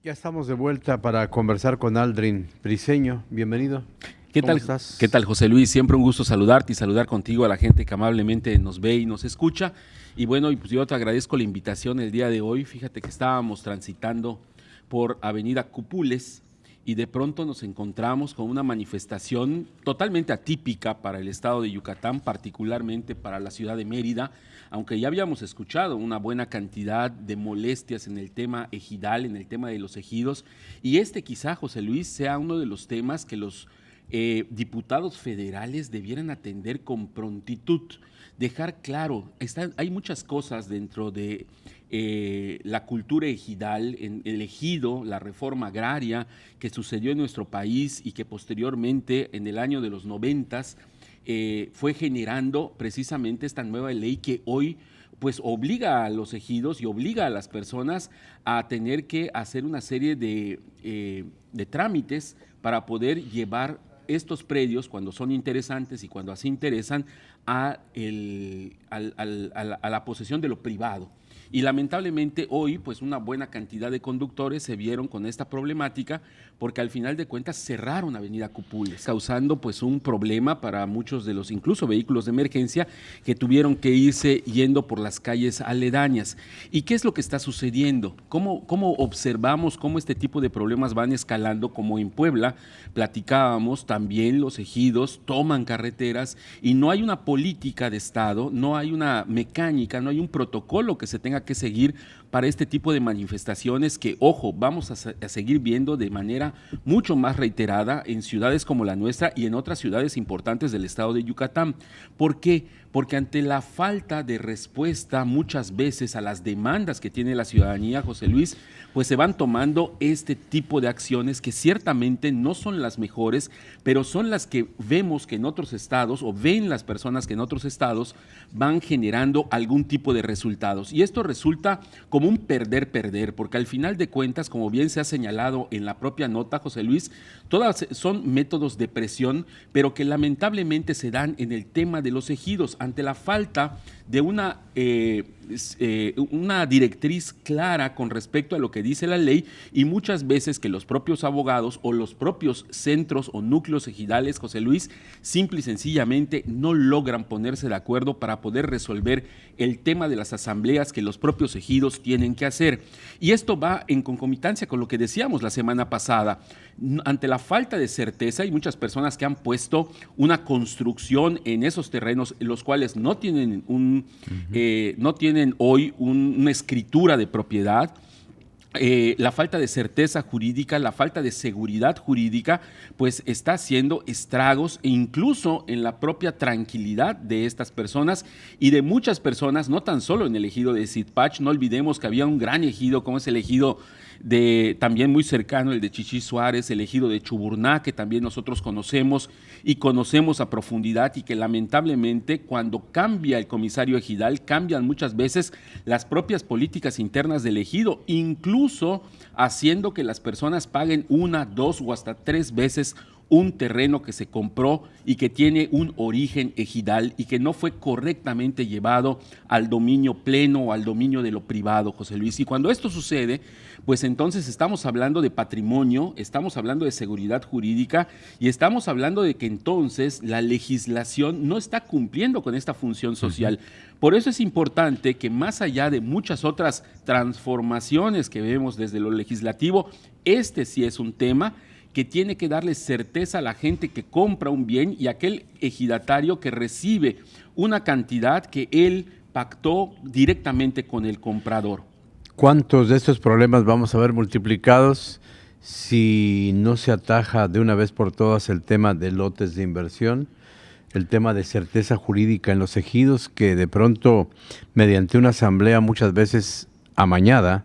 Ya estamos de vuelta para conversar con Aldrin Briceño. Bienvenido. ¿Qué ¿Cómo tal? estás? ¿Qué tal, José Luis? Siempre un gusto saludarte y saludar contigo a la gente que amablemente nos ve y nos escucha. Y bueno, y pues yo te agradezco la invitación el día de hoy. Fíjate que estábamos transitando por Avenida Cupules y de pronto nos encontramos con una manifestación totalmente atípica para el estado de Yucatán, particularmente para la ciudad de Mérida, aunque ya habíamos escuchado una buena cantidad de molestias en el tema ejidal, en el tema de los ejidos, y este quizá, José Luis, sea uno de los temas que los diputados federales debieran atender con prontitud, dejar claro, hay muchas cosas dentro de la cultura ejidal, en el ejido, la reforma agraria que sucedió en nuestro país y que posteriormente en el año de los 90 fue generando precisamente esta nueva ley que hoy pues obliga a los ejidos y obliga a las personas a tener que hacer una serie de trámites para poder llevar estos predios, cuando son interesantes y cuando así interesan, a la posesión de lo privado. Y lamentablemente hoy, pues una buena cantidad de conductores se vieron con esta problemática porque al final de cuentas cerraron Avenida Cupules, causando pues un problema para muchos de los incluso vehículos de emergencia que tuvieron que irse yendo por las calles aledañas. ¿Y qué es lo que está sucediendo? ¿Cómo observamos cómo este tipo de problemas van escalando? Como en Puebla platicábamos, también los ejidos toman carreteras y no hay una política de Estado, no hay una mecánica, no hay un protocolo que se tenga que seguir para este tipo de manifestaciones que, ojo, vamos a seguir viendo de manera mucho más reiterada en ciudades como la nuestra y en otras ciudades importantes del estado de Yucatán. ¿Por qué? Porque ante la falta de respuesta muchas veces a las demandas que tiene la ciudadanía, José Luis, pues se van tomando este tipo de acciones que ciertamente no son las mejores, pero son las que vemos que en otros estados o ven las personas que en otros estados van generando algún tipo de resultados. Y esto resulta como un perder-perder, porque al final de cuentas, como bien se ha señalado en la propia nota, José Luis, todas son métodos de presión, pero que lamentablemente se dan en el tema de los ejidos ante la falta de una directriz clara con respecto a lo que dice la ley y muchas veces que los propios abogados o los propios centros o núcleos ejidales, José Luis, simple y sencillamente no logran ponerse de acuerdo para poder resolver el tema de las asambleas que los propios ejidos tienen que hacer. Y esto va en concomitancia con lo que decíamos la semana pasada. Ante la falta de certeza, hay muchas personas que han puesto una construcción en esos terrenos, los cuales no tienen no tienen hoy una escritura de propiedad. La falta de certeza jurídica, la falta de seguridad jurídica, pues está haciendo estragos e incluso en la propia tranquilidad de estas personas y de muchas personas, no tan solo en el ejido de Sitpach. No olvidemos que había un gran ejido como es el ejido también muy cercano, el de Chichí Suárez, el ejido de Chuburná, que también nosotros conocemos y conocemos a profundidad y que lamentablemente cuando cambia el comisario ejidal, cambian muchas veces las propias políticas internas del ejido, incluso haciendo que las personas paguen una, dos o hasta tres veces un terreno que se compró y que tiene un origen ejidal y que no fue correctamente llevado al dominio pleno o al dominio de lo privado, José Luis. Y cuando esto sucede, pues entonces estamos hablando de patrimonio, estamos hablando de seguridad jurídica y estamos hablando de que entonces la legislación no está cumpliendo con esta función social. Por eso es importante que más allá de muchas otras transformaciones que vemos desde lo legislativo, este sí es un tema que tiene que darle certeza a la gente que compra un bien y a aquel ejidatario que recibe una cantidad que él pactó directamente con el comprador. ¿Cuántos de estos problemas vamos a ver multiplicados si no se ataja de una vez por todas el tema de lotes de inversión, el tema de certeza jurídica en los ejidos, que de pronto, mediante una asamblea muchas veces amañada,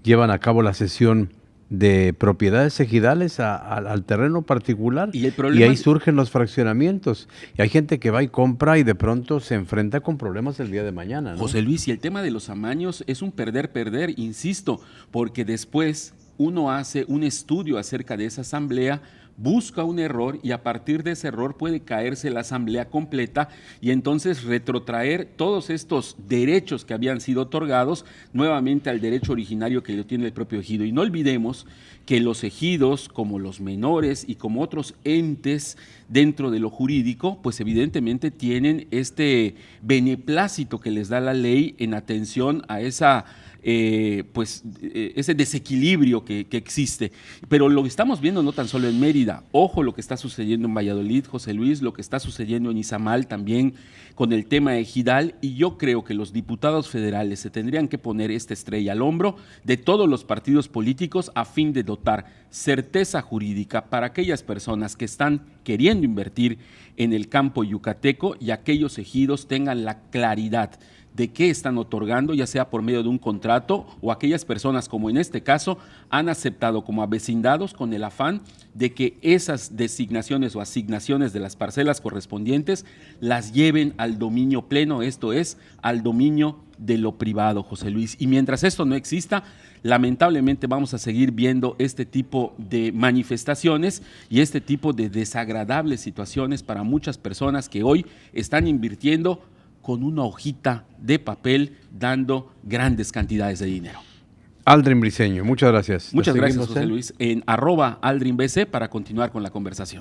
llevan a cabo la cesión de propiedades ejidales al terreno particular y ahí surgen los fraccionamientos y hay gente que va y compra y de pronto se enfrenta con problemas el día de mañana, ¿no? José Luis, y el tema de los amaños es un perder-perder, insisto, porque después uno hace un estudio acerca de esa asamblea, busca un error y a partir de ese error puede caerse la asamblea completa y entonces retrotraer todos estos derechos que habían sido otorgados nuevamente al derecho originario que lo tiene el propio ejido. Y no olvidemos que los ejidos, como los menores y como otros entes dentro de lo jurídico, pues evidentemente tienen este beneplácito que les da la ley en atención a esa ese desequilibrio que existe. Pero lo que estamos viendo no tan solo en Mérida, ojo lo que está sucediendo en Valladolid, José Luis, lo que está sucediendo en Izamal también con el tema ejidal, y yo creo que los diputados federales se tendrían que poner esta estrella al hombro de todos los partidos políticos a fin de dotar certeza jurídica para aquellas personas que están queriendo invertir en el campo yucateco y aquellos ejidos tengan la claridad de qué están otorgando, ya sea por medio de un contrato o aquellas personas, como en este caso, han aceptado como avecindados con el afán de que esas designaciones o asignaciones de las parcelas correspondientes las lleven al dominio pleno, esto es, al dominio de lo privado, José Luis. Y mientras esto no exista, lamentablemente vamos a seguir viendo este tipo de manifestaciones y este tipo de desagradables situaciones para muchas personas que hoy están invirtiendo con una hojita de papel dando grandes cantidades de dinero. Aldrin Briceño, muchas gracias. Muchas gracias, José Luis. En @AldrinBC para continuar con la conversación.